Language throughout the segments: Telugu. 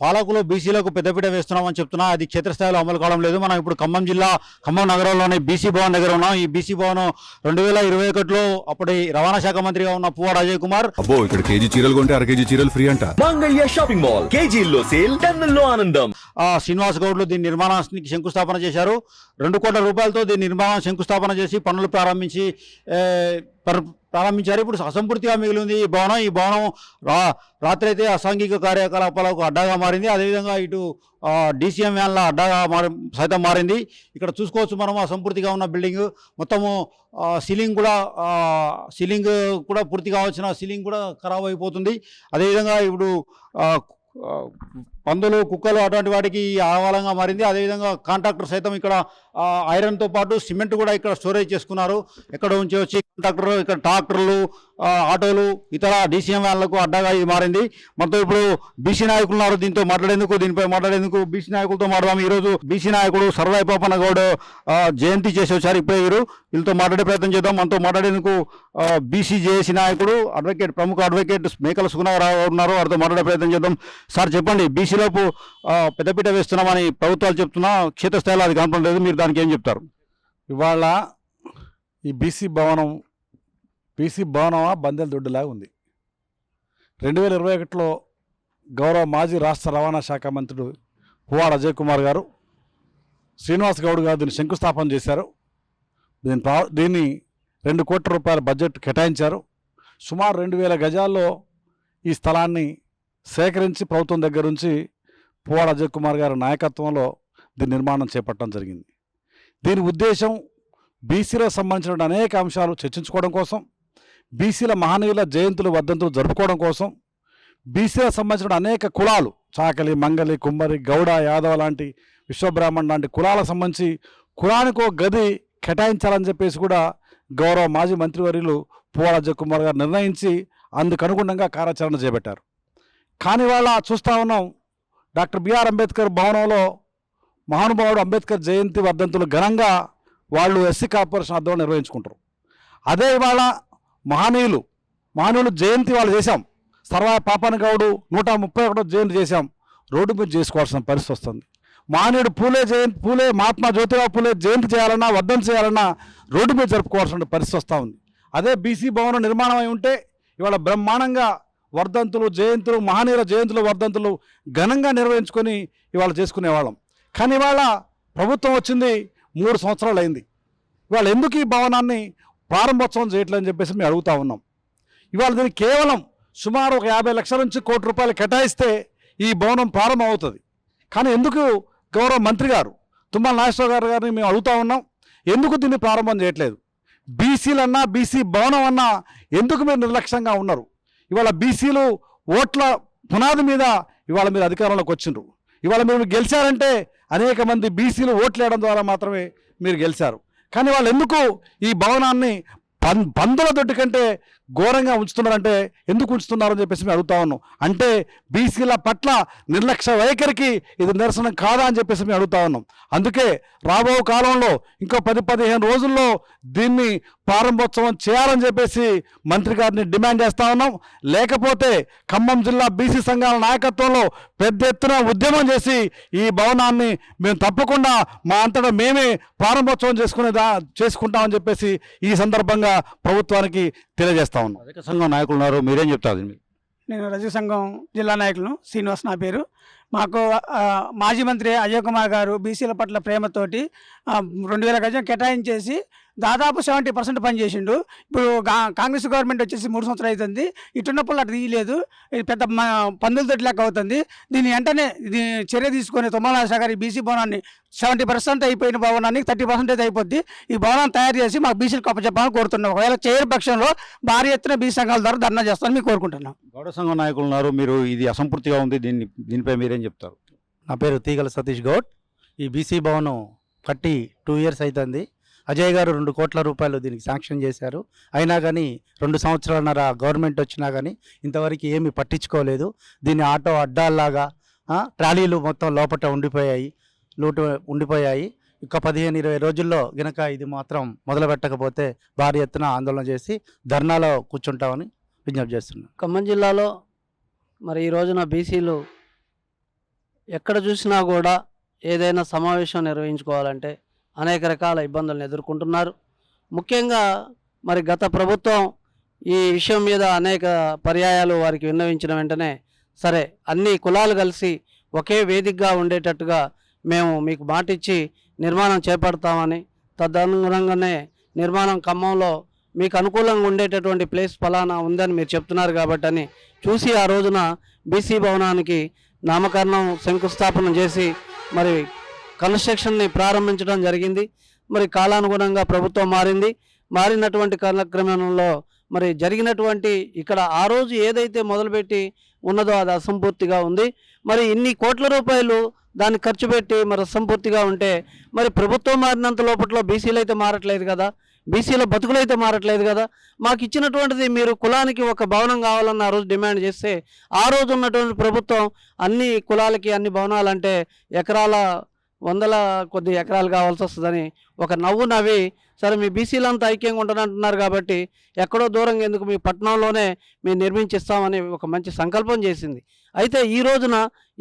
పాలకులు బీసీలకు పెద్దపీట వేస్తున్నామని చెప్తున్నా అది క్షేత్రస్థాయిలో అమలు కావడం లేదు. మనం ఇప్పుడు ఖమ్మం జిల్లా ఖమ్మం నగరంలోని బీసీ భవన్ దగ్గర ఉన్నాం. ఈ బీసీ భవన్ 2021లో అప్పటి రవాణా శాఖ మంత్రిగా ఉన్న పువ్వాడ అజయ్ కుమార్ అబ్బో ఇక్కడ కేజీ చీరలు కొంటే అర కేజీ చీరలు ఫ్రీ అంట. మంగళ్య షాపింగ్ మాల్ కేజీల్లో సేల్ టన్నుల్లో ఆనందం. శ్రీనివాస్ గౌడ్లు దీని నిర్మాణానికి శంకుస్థాపన చేశారు. 2 కోట్ల రూపాయలతో దీని నిర్మాణం శంకుస్థాపన చేసి పనులు ప్రారంభించారు. ఇప్పుడు అసంపూర్తిగా మిగిలింది ఈ భవనం. ఈ భవనం రాత్రి అయితే అసాంఘిక కార్యకలాపాలకు అడ్డాగా మారింది. అదేవిధంగా ఇటు డీసీఎం వ్యాన్ల అడ్డాగా సైతం మారింది. ఇక్కడ చూసుకోవచ్చు మనం అసంపూర్తిగా ఉన్న బిల్డింగ్ మొత్తము సీలింగ్ కూడా పూర్తి కావాల్సిన సీలింగ్ కూడా ఖరాబ్ అయిపోతుంది. అదేవిధంగా ఇప్పుడు పందులు కుక్కలు అటువంటి వాటికి ఆవాలంగా మారింది. అదేవిధంగా కాంట్రాక్టర్ సైతం ఇక్కడ ఐరన్తో పాటు సిమెంట్ కూడా ఇక్కడ స్టోరేజ్ చేసుకున్నారు. ఎక్కడ ఉంచి వచ్చి కాంట్రాక్టర్ ఇక్కడ ట్రాక్టర్లు ఆటోలు ఇతర డీసీఎం వ్యాన్లకు అడ్డాగా ఇది మారింది. మనతో ఇప్పుడు బీసీ నాయకులు ఉన్నారు. దీనిపై మాట్లాడేందుకు బీసీ నాయకులతో మాట్లాడదాం. ఈరోజు బీసీ నాయకుడు సర్వాయి పాపన్న గౌడ్ జయంతి చేసి వచ్చారు. ఇప్పుడే వీళ్ళతో మాట్లాడే ప్రయత్నం చేద్దాం. మనతో మాట్లాడేందుకు బీసీ జేఏసీ నాయకుడు ప్రముఖ అడ్వకేట్ మేకల సుగుణరావు ఉన్నారు. వారితో మాట్లాడే ప్రయత్నం చేద్దాం. సార్ చెప్పండి, బీసీలోపు పెద్దపీట వేస్తున్నామని ప్రభుత్వాలు చెప్తున్నా క్షేత్రస్థాయిలో అది కనపడలేదు, మీరు దానికి ఏం చెప్తారు? ఇవాళ ఈ బీసీ భవనమా బందెల దొడ్డులాగా ఉంది. 2021లో గౌరవ మాజీ రాష్ట్ర రవాణా శాఖ మంత్రుడు పువ్వాడ అజయ్ కుమార్ గారు శ్రీనివాస్ గౌడ్ గారు దీన్ని శంకుస్థాపన చేశారు. దీన్ని 2 కోట్ల రూపాయల బడ్జెట్ కేటాయించారు. సుమారు 2000 గజాల్లో ఈ స్థలాన్ని సేకరించి ప్రభుత్వం దగ్గర నుంచి పువ్వాడ అజయ్ కుమార్ గారి నాయకత్వంలో దీని నిర్మాణం చేపట్టడం జరిగింది. దీని ఉద్దేశం బీసీలకు సంబంధించిన అనేక అంశాలు చర్చించుకోవడం కోసం, బీసీల మహనీయుల జయంతులు వర్ధంతులు జరుపుకోవడం కోసం, బీసీలకు సంబంధించిన అనేక కులాలు చాకలి, మంగలి, కుమ్మరి, గౌడ, యాదవ లాంటి విశ్వబ్రాహ్మణ్ లాంటి కులాలకు సంబంధించి కులానికో గది కేటాయించాలని చెప్పేసి కూడా గౌరవ మాజీ మంత్రివర్యులు పువ్వాడ అజయ్ కుమార్ గారు నిర్ణయించి అందుకు అనుగుణంగా కార్యాచరణ చేపట్టారు. కానీ వాళ్ళ చూస్తూ ఉన్నాం, డాక్టర్ బిఆర్ అంబేద్కర్ భవనంలో మహానుభావుడు అంబేద్కర్ జయంతి వర్ధంతులు ఘనంగా వాళ్ళు ఎస్సీ కార్పొరేషన్ ఆధ్వర్యంలో నిర్వహించుకుంటారు. అదే ఇవాళ మహనీయులు జయంతి వాళ్ళు చేశాం. సర్వాయి పాపన్న గౌడు 131వ జయంతి చేశాం. రోడ్డు మీద చేసుకోవాల్సిన పరిస్థితి వస్తుంది. మహనీయుడు పూలే మహాత్మా జ్యోతిరావు పూలే జయంతి చేయాలన్నా వర్ధంతి చేయాలన్నా రోడ్డు మీద జరుపుకోవాల్సిన పరిస్థితి వస్తూ ఉంది. అదే బీసీ భవనం నిర్మాణం అయి ఉంటే ఇవాళ బ్రహ్మాండంగా వర్ధంతులు, జయంతులు, మహనీయుల జయంతులు, వర్ధంతులు ఘనంగా నిర్వహించుకొని ఇవాళ చేసుకునేవాళ్ళం. కానీ ఇవాళ ప్రభుత్వం వచ్చింది 3 సంవత్సరాలు అయింది. ఇవాళ ఎందుకు ఈ భవనాన్ని ప్రారంభోత్సవం చేయట్లేదని చెప్పేసి మేము అడుగుతూ ఉన్నాం. ఇవాళ దీనికి కేవలం సుమారు 50 లక్షల నుంచి ₹1 కోటి కేటాయిస్తే ఈ భవనం ప్రారంభం అవుతుంది. కానీ ఎందుకు గౌరవ మంత్రి గారు తుమ్మల నాగేశ్వరరావు గారిని మేము అడుగుతూ ఉన్నాం, ఎందుకు దీన్ని ప్రారంభం చేయట్లేదు? బీసీలన్నా బీసీ భవనం అన్నా ఎందుకు మీరు నిర్లక్ష్యంగా ఉన్నారు? ఇవాళ బీసీలు ఓట్ల పునాది మీద ఇవాళ మీరు అధికారంలోకి వచ్చిండ్రు. ఇవాళ మీరు గెలిచారంటే అనేక మంది బీసీలు ఓట్లు వేయడం ద్వారా మాత్రమే మీరు గెలిచారు. కానీ వాళ్ళు ఎందుకు ఈ భవనాన్ని పందుల దొడ్డి కంటే ఘోరంగా ఉంచుతున్నారంటే ఎందుకు ఉంచుతున్నారని చెప్పేసి మేము అడుగుతా ఉన్నాం. అంటే బీసీల పట్ల నిర్లక్ష్య వైఖరికి ఇది నిరసన కాదా అని చెప్పేసి మేము అడుగుతా ఉన్నాం. అందుకే రాబో కాలంలో ఇంకో 10-15 రోజుల్లో దీన్ని ప్రారంభోత్సవం చేయాలని చెప్పేసి మంత్రి గారిని డిమాండ్ చేస్తూ ఉన్నాం. లేకపోతే ఖమ్మం జిల్లా బీసీ సంఘాల నాయకత్వంలో పెద్ద ఎత్తున ఉద్యమం చేసి ఈ భవనాన్ని మేము తప్పకుండా మా అంతటా మేమే ప్రారంభోత్సవం చేసుకుంటామని చెప్పేసి ఈ సందర్భంగా ప్రభుత్వానికి తెలియజేస్తా ఉన్నాం. రజక సంఘం నాయకులు ఉన్నారు, మీరేం చెప్తారు? నేను రజక సంఘం జిల్లా నాయకులను శ్రీనివాస్ నా పేరు. మాకు మాజీ మంత్రి అజయ్ కుమార్ గారు బీసీల పట్ల ప్రేమతోటి 2000 గజం కేటాయించేసి దాదాపు 70% పనిచేసిండు. ఇప్పుడు కాంగ్రెస్ గవర్నమెంట్ వచ్చేసి 3 సంవత్సరాలు అవుతుంది. ఇటున్నప్పుడు అటు తీయలేదు. ఇది పెద్ద పందుల తొట్టి లెక్క అవుతుంది. దీన్ని వెంటనే చర్య తీసుకొని తుమ్మల గారి బీసీ భవనాన్ని 70% అయిపోయిన భవనాన్ని 30% అయిపోద్ది. ఈ భవనాన్ని తయారు చేసి మాకు బీసీలకు అప్పచెప్పాలని కోరుతున్నాం. ఒకవేళ చేయని పక్షంలో భారీ ఎత్తున బీసీ సంఘాల ద్వారా ధర్నా చేస్తామని మీకు కోరుకుంటున్నాం. గౌడ సంఘం నాయకులు ఉన్నారు, మీరు ఇది అసంపూర్తిగా ఉంది, దీనిపై మీరేం చెప్తారు? నా పేరు తీగల సతీష్ గౌడ్. ఈ బీసీ భవనం కట్టి 2 ఇయర్స్ అవుతుంది. అజయ్ గారు 2 కోట్ల రూపాయలు దీనికి శాంక్షన్ చేశారు. అయినా కానీ 2 సంవత్సరాలన్నర గవర్నమెంట్ వచ్చినా కానీ ఇంతవరకు ఏమీ పట్టించుకోలేదు. దీన్ని ఆటో అడ్డాల్లాగా ట్రాలీలు మొత్తం లోపల ఉండిపోయాయి. ఇక 15-20 రోజుల్లో గనక ఇది మాత్రం మొదలు పెట్టకపోతే భారీ ఎత్తున ఆందోళన చేసి ధర్నాలో కూర్చుంటామని విజ్ఞప్తి చేస్తున్నాం. ఖమ్మం జిల్లాలో మరి ఈ రోజున బీసీలు ఎక్కడ చూసినా కూడా ఏదైనా సమావేశం నిర్వహించుకోవాలంటే అనేక రకాల ఇబ్బందులను ఎదుర్కొంటున్నారు. ముఖ్యంగా మరి గత ప్రభుత్వం ఈ విషయం మీద అనేక పర్యాయాలు వారికి విన్నవించిన వెంటనే సరే అన్ని కులాలు కలిసి ఒకే వేదికగా ఉండేటట్టుగా మేము మీకు మాట ఇచ్చి నిర్మాణం చేపడతామని, తదనుగుణంగానే నిర్మాణం ఖమ్మంలో మీకు అనుకూలంగా ఉండేటటువంటి ప్లేస్ ఫలానా ఉందని మీరు చెప్తున్నారు కాబట్టి అని చూసి ఆ రోజున బీసీ భవనానికి నామకరణం శంకుస్థాపన చేసి మరి కన్స్ట్రక్షన్ని ప్రారంభించడం జరిగింది. మరి కాలానుగుణంగా ప్రభుత్వం మారినటువంటి కాలక్రమంలో మరి జరిగినటువంటి ఇక్కడ ఆ రోజు ఏదైతే మొదలుపెట్టి ఉన్నదో అది అసంపూర్తిగా ఉంది. మరి ఇన్ని కోట్ల రూపాయలు దాన్ని ఖర్చు పెట్టి మరి అసంపూర్తిగా ఉంటే మరి ప్రభుత్వం మారినంత లోపట్లో బీసీలు అయితే మారట్లేదు కదా, బీసీల బతుకులు అయితే మారట్లేదు కదా. మాకు ఇచ్చినటువంటిది మీరు కులానికి ఒక భవనం కావాలన్న ఆ రోజు డిమాండ్ చేస్తే ఆ రోజు ఉన్నటువంటి ప్రభుత్వం అన్ని కులాలకి అన్ని భవనాలంటే ఎకరాల వందల కొద్ది ఎకరాలు కావాల్సి వస్తుందని ఒక నవ్వు నవ్వి సరే మీ బీసీలంతా ఐక్యంగా ఉంటారంటున్నారు కాబట్టి ఎక్కడో దూరంగా ఎందుకు మీ పట్టణంలోనే మేము నిర్మించిస్తామని ఒక మంచి సంకల్పం చేసింది. అయితే ఈ రోజున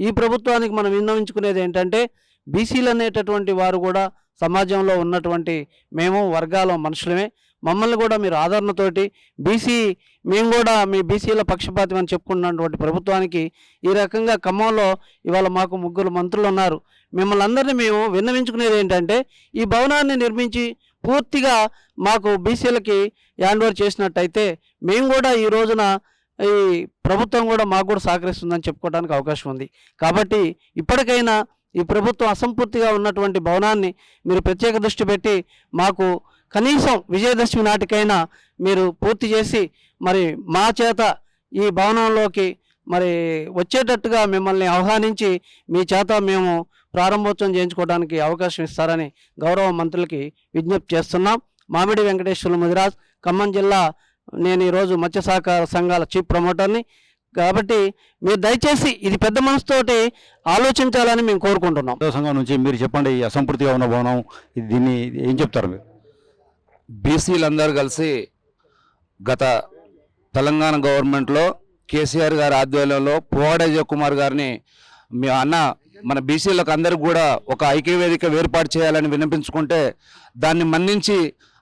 ఈ ప్రభుత్వానికి మనం విన్నవించుకునేది ఏంటంటే బీసీలు అనేటటువంటి వారు కూడా సమాజంలో ఉన్నటువంటి మేము వర్గాల మనుషులమే, మమ్మల్ని కూడా మీరు ఆదరణతోటి మేము కూడా మీ బీసీల పక్షపాతం అని చెప్పుకున్నటువంటి ప్రభుత్వానికి ఈ రకంగా ఖమ్మంలో ఇవాళ మాకు 3 మంత్రులు ఉన్నారు. మిమ్మల్ని అందరినీ మేము విన్నవించుకునేది ఏంటంటే ఈ భవనాన్ని నిర్మించి పూర్తిగా మాకు బీసీలకి హ్యాండ్ ఓవర్ చేసినట్టయితే మేము కూడా ఈ రోజున ఈ ప్రభుత్వం కూడా మాకు కూడా సహకరిస్తుందని చెప్పుకోవడానికి అవకాశం ఉంది. కాబట్టి ఇప్పటికైనా ఈ ప్రభుత్వం అసంపూర్తిగా ఉన్నటువంటి భవనాన్ని మీరు ప్రత్యేక దృష్టి పెట్టి మాకు కనీసం విజయదశమి నాటికైనా మీరు పూర్తి చేసి మరి మా చేత ఈ భవనంలోకి మరి వచ్చేటట్టుగా మిమ్మల్ని ఆహ్వానించి మీ చేత మేము ప్రారంభోత్సవం చేయించుకోవడానికి అవకాశం ఇస్తారని గౌరవ మంత్రులకి విజ్ఞప్తి చేస్తున్నాం. మామిడి వెంకటేశ్వర్లు ముదిరాజ్, ఖమ్మం జిల్లా. నేను ఈరోజు మత్స్య సహకార సంఘాల చీఫ్ ప్రమోటర్ని. కాబట్టి మీరు దయచేసి ఇది పెద్ద మనసుతోటి ఆలోచించాలని మేము కోరుకుంటున్నాం. సంఘం నుంచి మీరు చెప్పండి, ఈ అసంపూర్తిగా ఉన్న భవనం దీన్ని ఏం చెప్తారు మీరు? బీసీలందరూ కలిసి గత తెలంగాణ గవర్నమెంట్లో కేసీఆర్ గారి ఆధ్వర్యంలో పువ్వాడ అజయ్ కుమార్ గారిని మీ అన్న మన బీసీలకు అందరికి కూడా ఒక ఐక్యవేదిక ఏర్పాటు చేయాలని విన్నపించుకుంటే దాన్ని మన్నించి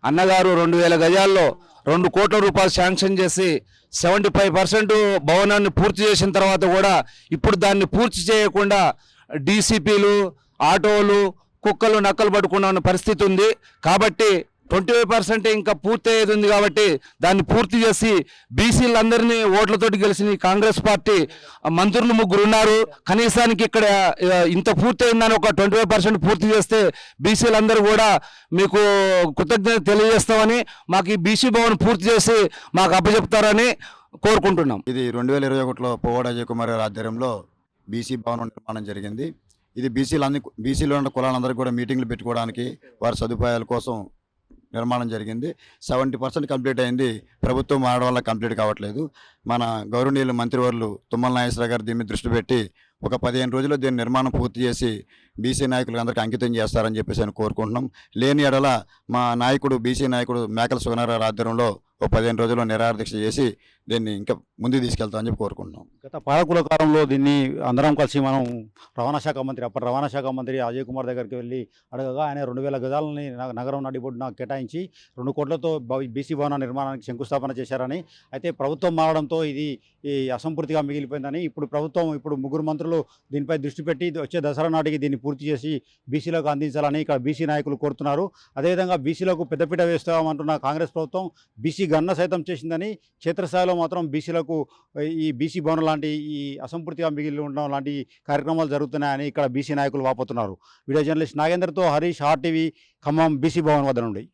అన్నగారు 2000 గజాల్లో 2 కోట్ల రూపాయలు శాంక్షన్ చేసి 75% భవనాన్ని పూర్తి చేసిన తర్వాత కూడా ఇప్పుడు దాన్ని పూర్తి చేయకుండా డీసీపీలు, ఆటోలు, కుక్కలు నక్కలు పట్టుకున్న పరిస్థితి ఉంది. కాబట్టి 25% ఇంకా పూర్తి అయ్యేది ఉంది. కాబట్టి దాన్ని పూర్తి చేసి బీసీలందరినీ ఓట్లతోటి గెలిచిన కాంగ్రెస్ పార్టీ మంత్రులు 3 ఉన్నారు. కనీసానికి ఇక్కడ ఇంత పూర్తి అయిందని ఒక 25% పూర్తి చేస్తే బీసీలందరూ కూడా మీకు కృతజ్ఞత తెలియజేస్తామని, మాకు ఈ బీసీ భవన్ పూర్తి చేసి మాకు అప్పచెప్తారని కోరుకుంటున్నాం. ఇది 2021లో పువ్వాడ అజయ్ కుమార్ గారి ఆధ్వర్యంలో బీసీ భవనం నిర్మాణం జరిగింది. ఇది బీసీలో ఉన్న కులాలందరికీ కూడా మీటింగ్లు పెట్టుకోవడానికి వారి సదుపాయాల కోసం నిర్మాణం జరిగింది. 70% కంప్లీట్ అయింది. ప్రభుత్వం మారడం వల్ల కంప్లీట్ కావట్లేదు. మన గౌరవనీయులు మంత్రివర్యులు తుమ్మల నాగేశ్వరరావు గారు దీని మీద దృష్టి పెట్టి ఒక 15 రోజుల్లో దీని నిర్మాణం పూర్తి చేసి బీసీ నాయకులకు అందరికీ అంకితం చేస్తారని చెప్పేసి అని కోరుకుంటున్నాం. లేని ఎడల మా నాయకుడు బీసీ నాయకుడు మేకల సుగనారావు ఆధ్వర్యంలో ఒక 15 రోజుల్లో నిరాహారదీక్ష చేసి దీన్ని ఇంకా ముందుకు తీసుకెళ్తామని చెప్పి కోరుకుంటున్నాం. గత పాలకుల కాలంలో దీన్ని అందరం కలిసి మనం అప్పటి రవాణా శాఖ మంత్రి అజయ్ కుమార్ దగ్గరికి వెళ్ళి అడగగా ఆయన 2000 గజాలని నగరం నడిబొడ్డున కేటాయించి 2 కోట్లతో బీసీ భవన నిర్మాణానికి శంకుస్థాపన చేశారని, అయితే ప్రభుత్వం మారడంతో ఇది ఈ అసంపూర్తిగా మిగిలిపోయిందని ఇప్పుడు ప్రభుత్వం 3 మంత్రులు దీనిపై దృష్టి పెట్టి వచ్చే దసరా నాటికి దీన్ని పూర్తి చేసి బీసీలకు అందించాలని ఇక్కడ బీసీ నాయకులు కోరుతున్నారు. అదేవిధంగా బీసీలకు పెద్దపీట వేస్తామంటున్న కాంగ్రెస్ ప్రభుత్వం బీసీ గణన సైతం చేసిందని, క్షేత్రస్థాయిలో మాత్రం బీసీలకు ఈ బీసీ భవనం లాంటి ఈ అసంపూర్తిగా మిగిలి ఉండడం లాంటి కార్యక్రమాలు జరుగుతున్నాయని ఇక్కడ బీసీ నాయకులు వాపోతున్నారు. వీడియో జర్నలిస్ట్ నాగేందర్తో హరీష్, ఆర్టీవీ, ఖమ్మం బీసీ భవన్ వద్ద నుండి.